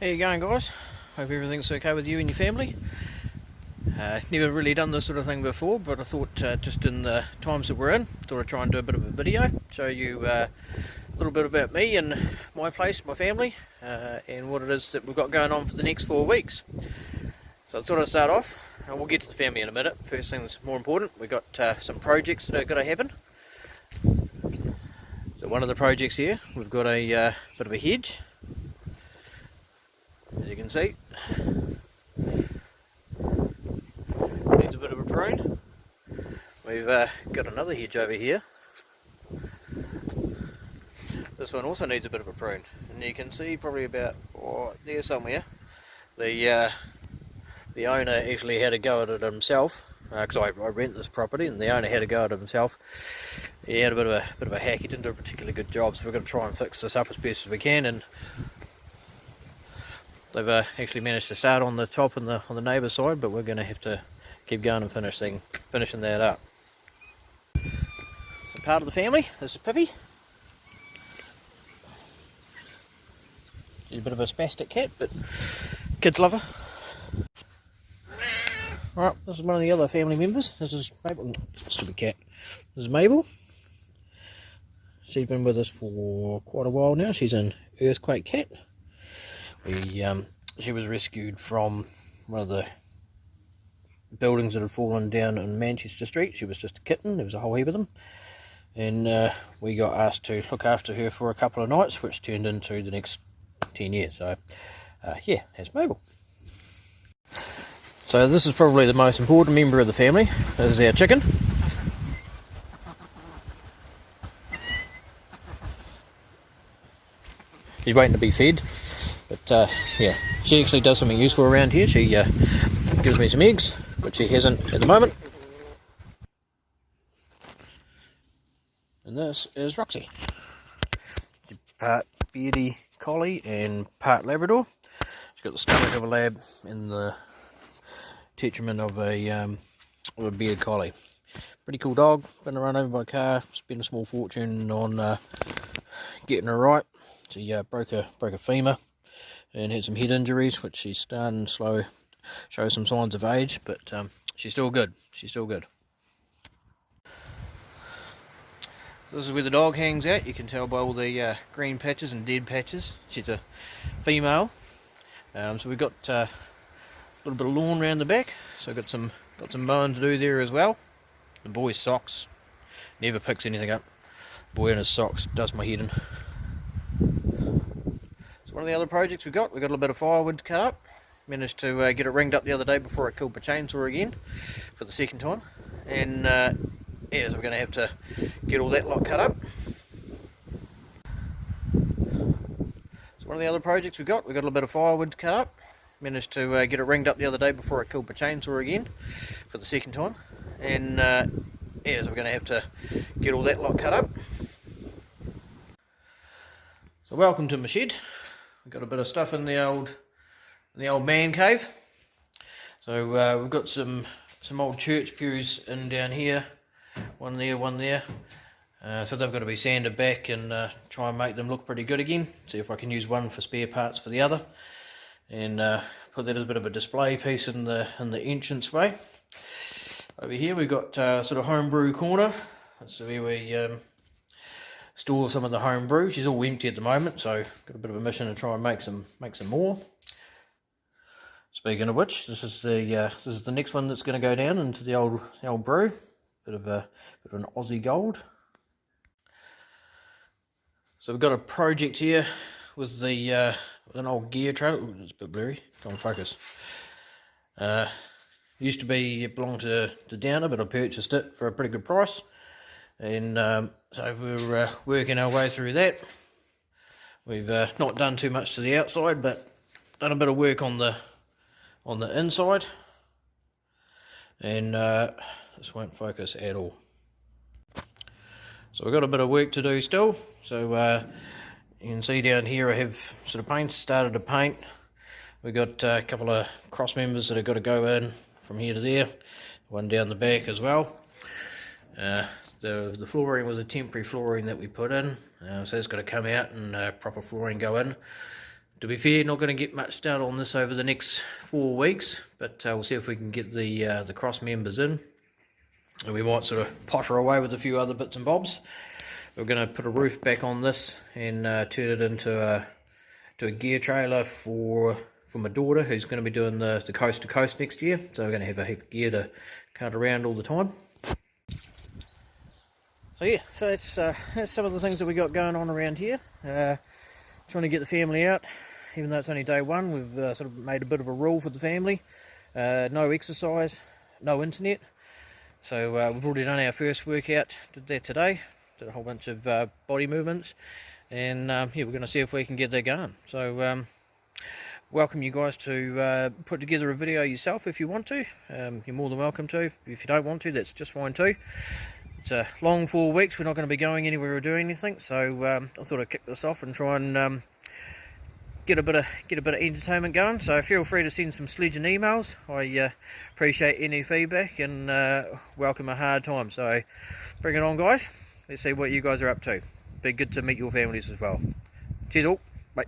How you going, guys? Hope everything's okay with you and your family. Never really done this sort of thing before, but I thought just in the times that we're in, thought I'd try and do a bit of a video, show you a little bit about me and my place, my family, and what it is that we've got going on for the next 4 weeks. So I thought I'd start off, and we'll get to the family in a minute. First thing that's more important, we've got some projects that are going to happen. So one of the projects here, we've got a bit of a hedge, as you can see. Needs a bit of a prune. We've got another hedge over here. This one also needs a bit of a prune, and you can see probably about there somewhere the owner actually had a go at it himself, because I rent this property, and the owner had a go at it himself. He had a bit of a hack. He didn't do a particularly good job, so we're going to try and fix this up as best as we can. And they've actually managed to start on the top on the neighbour's side, but we're going to have to keep going and finishing that up. So part of the family, this is Pippi. She's a bit of a spastic cat, but kids love her. Right, this is one of the other family members. This is Mabel. Stupid cat. This is Mabel. She's been with us for quite a while now. She's an earthquake cat. She was rescued from one of the buildings that had fallen down in Manchester Street. She was just a kitten. There was a whole heap of them, and we got asked to look after her for a couple of nights, which turned into the next 10 years. So yeah, that's Mabel. So this is probably the most important member of the family. This is our chicken. He's waiting to be fed, but yeah, she actually does something useful around here. She gives me some eggs, which she hasn't at the moment. And this is Roxy. She's part beardy collie and part Labrador. She's got the stomach of a lab and the tetrament of a bearded collie. Pretty cool dog. Been run over by a car. Spent a small fortune on getting her right. She broke a femur and had some head injuries, which she's starting to show some signs of age, but she's still good. She's still good. This is where the dog hangs out. You can tell by all the green patches and dead patches. She's a female. So we've got a little bit of lawn around the back. So got some mowing to do there as well. The boy's socks. Never picks anything up. Boy in his socks does my head in. So one of the other projects we've got a little bit of firewood to cut up. Managed to get it ringed up the other day before I killed my chainsaw again for the second time. And yeah, so we're going to have to get all that lot cut up. So one of the other projects we've got a little bit of firewood to cut up. Managed to get it ringed up the other day before I killed my chainsaw again for the second time. And yeah, so we're going to have to get all that lot cut up. So welcome to my shed. We've got a bit of stuff in the old man cave. So we've got some old church pews in down here. One there. So they've got to be sanded back and try and make them look pretty good again. See if I can use one for spare parts for the other, and put that as a bit of a display piece in the entranceway. Over here we've got sort of homebrew corner. That's where we store some of the homebrew. She's all empty at the moment, so got a bit of a mission to try and make some more. Speaking of which, this is the next one that's going to go down into the old brew. Bit of an Aussie gold. So we've got a project here with with an old gear trailer. Ooh, it's a bit blurry. Can't focus. Used to belong to Downer, but I purchased it for a pretty good price, and so we're working our way through that. We've not done too much to the outside, but done a bit of work on the inside, and this won't focus at all. So we've got a bit of work to do still. So you can see down here I have sort of started to paint. We've got a couple of cross members that have got to go in from here to there, one down the back as well. The flooring was a temporary flooring that we put in, so it's got to come out and proper flooring go in. To be fair, not going to get much done on this over the next 4 weeks, but we'll see if we can get the cross members in, and we might sort of potter away with a few other bits and bobs. We're going to put a roof back on this and turn it into a gear trailer for my daughter, who's going to be doing the coast to coast next year. So we're going to have a heap of gear to cart around all the time. So yeah, so that's some of the things that we got going on around here. Trying to get the family out, even though it's only day one. We've sort of made a bit of a rule for the family. No exercise, no internet. So we've already done our first workout, did that today. Did a whole bunch of body movements. And yeah, we're going to see if we can get that going. So welcome you guys to put together a video yourself if you want to. You're more than welcome to. If you don't want to, that's just fine too. It's a long 4 weeks. We're not going to be going anywhere or doing anything, so I thought I'd kick this off and try and get a bit of entertainment going. So feel free to send some sledging emails. I appreciate any feedback and welcome a hard time. So bring it on, guys. Let's see what you guys are up to. Be good to meet your families as well. Cheers all. Bye.